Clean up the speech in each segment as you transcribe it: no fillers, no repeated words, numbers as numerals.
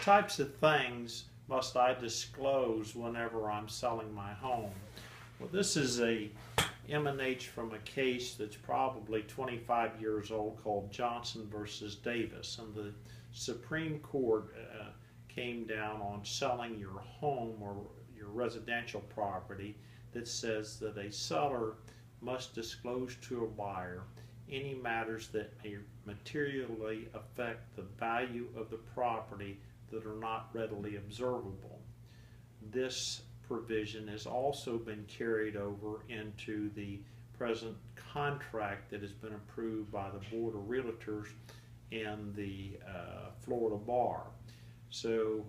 types of things must I disclose whenever I'm selling my home? Well, this is emanates from a case that's probably 25 years old called Johnson versus Davis, and the Supreme Court came down on selling your home or your residential property that says that a seller must disclose to a buyer any matters that may materially affect the value of the property that are not readily observable. This provision has also been carried over into the present contract that has been approved by the Board of Realtors and the Florida Bar. So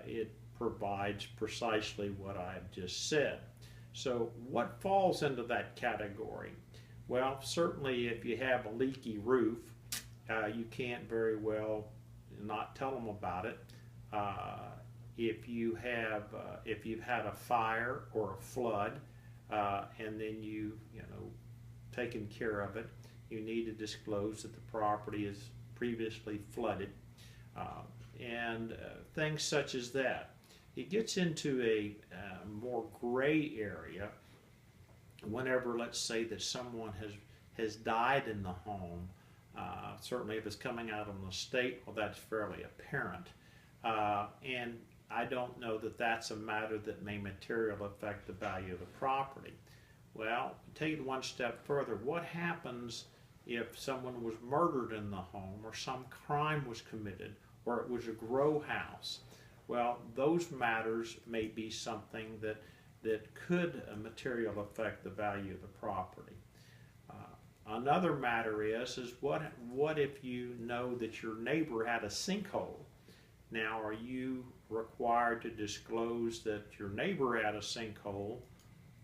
it provides precisely what I've just said. So what falls into that category? Well, certainly if you have a leaky roof, you can't very well not tell them about it. If you've had a fire or a flood, and then you taken care of it, you need to disclose that the property is previously flooded, and things such as that. It gets into a more gray area whenever, let's say, that someone has died in the home. Certainly if it's coming out of an estate, well, that's fairly apparent. And I don't know that that's a matter that may materially affect the value of the property. Well, take it one step further. What happens if someone was murdered in the home, or some crime was committed, or it was a grow house? Well, those matters may be something that could materially affect the value of the property. Another matter is what if you know that your neighbor had a sinkhole? Now, are you required to disclose that your neighbor had a sinkhole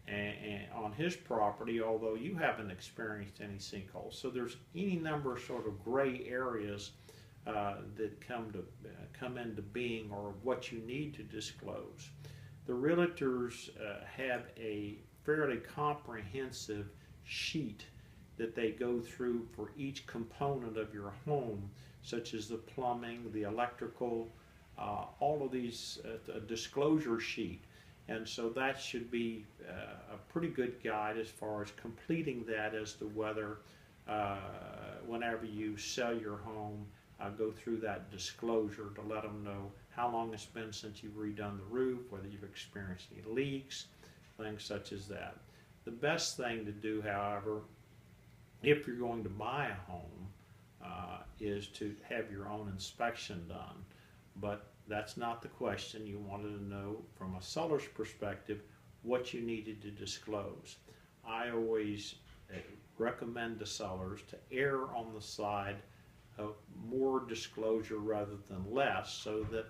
and on his property, although you haven't experienced any sinkholes? So there's any number of sort of gray areas that come into being, or what you need to disclose. The realtors have a fairly comprehensive sheet that they go through for each component of your home, such as the plumbing, the electrical, all of these, a disclosure sheet. And so that should be a pretty good guide as far as completing that, as to whether whenever you sell your home, go through that disclosure to let them know how long it's been since you've redone the roof, whether you've experienced any leaks, things such as that. The best thing to do, however, if you're going to buy a home, is to have your own inspection done. But that's not the question. You wanted to know from a seller's perspective what you needed to disclose. I always recommend to sellers to err on the side of more disclosure rather than less, so that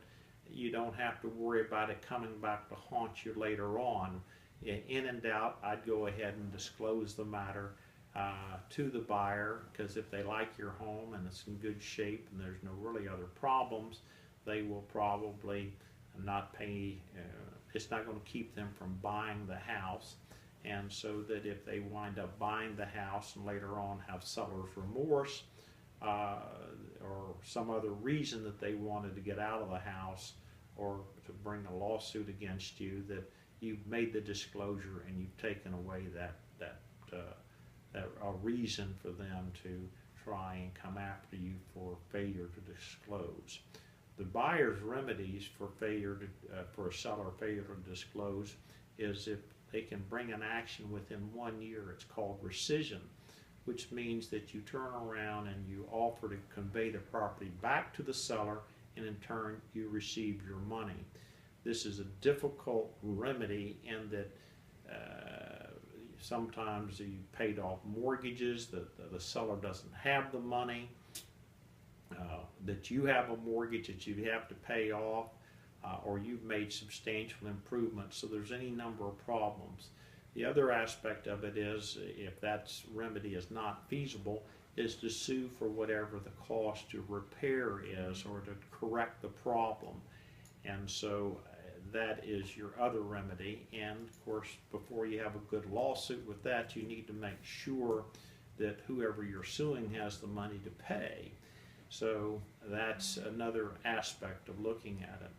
you don't have to worry about it coming back to haunt you later on. In and doubt, I'd go ahead and disclose the matter to the buyer, because if they like your home and it's in good shape and there's no really other problems, they will probably not pay, it's not going to keep them from buying the house. And so that if they wind up buying the house and later on have seller's remorse, or some other reason that they wanted to get out of the house, or to bring a lawsuit against you, that you've made the disclosure and you've taken away that a reason for them to try and come after you for failure to disclose. The buyer's remedies for for a seller failure to disclose is if they can bring an action within 1 year. It's called rescission, which means that you turn around and you offer to convey the property back to the seller, and in turn you receive your money. This is a difficult remedy in that sometimes you paid off mortgages, that the seller doesn't have the money, that you have a mortgage that you have to pay off, or you've made substantial improvements. So there's any number of problems. The other aspect of it is, if that remedy is not feasible, is to sue for whatever the cost to repair is, or to correct the problem. And so that is your other remedy. And of course, before you have a good lawsuit with that, you need to make sure that whoever you're suing has the money to pay. So that's another aspect of looking at it.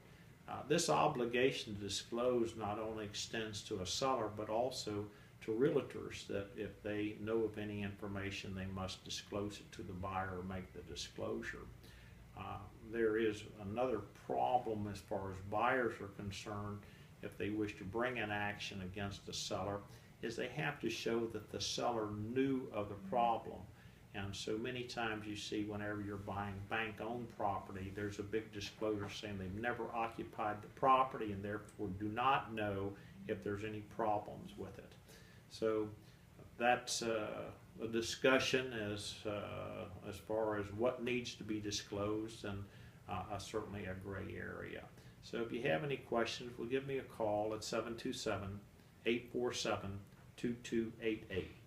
This obligation to disclose not only extends to a seller, but also to realtors, that if they know of any information, they must disclose it to the buyer or make the disclosure. There is another problem as far as buyers are concerned. If they wish to bring an action against the seller, is they have to show that the seller knew of the problem. And so many times you see whenever you're buying bank-owned property, there's a big disclosure saying they've never occupied the property and therefore do not know if there's any problems with it. So that's a discussion as far as what needs to be disclosed, and certainly a gray area. So if you have any questions, well, give me a call at 727-847-2288.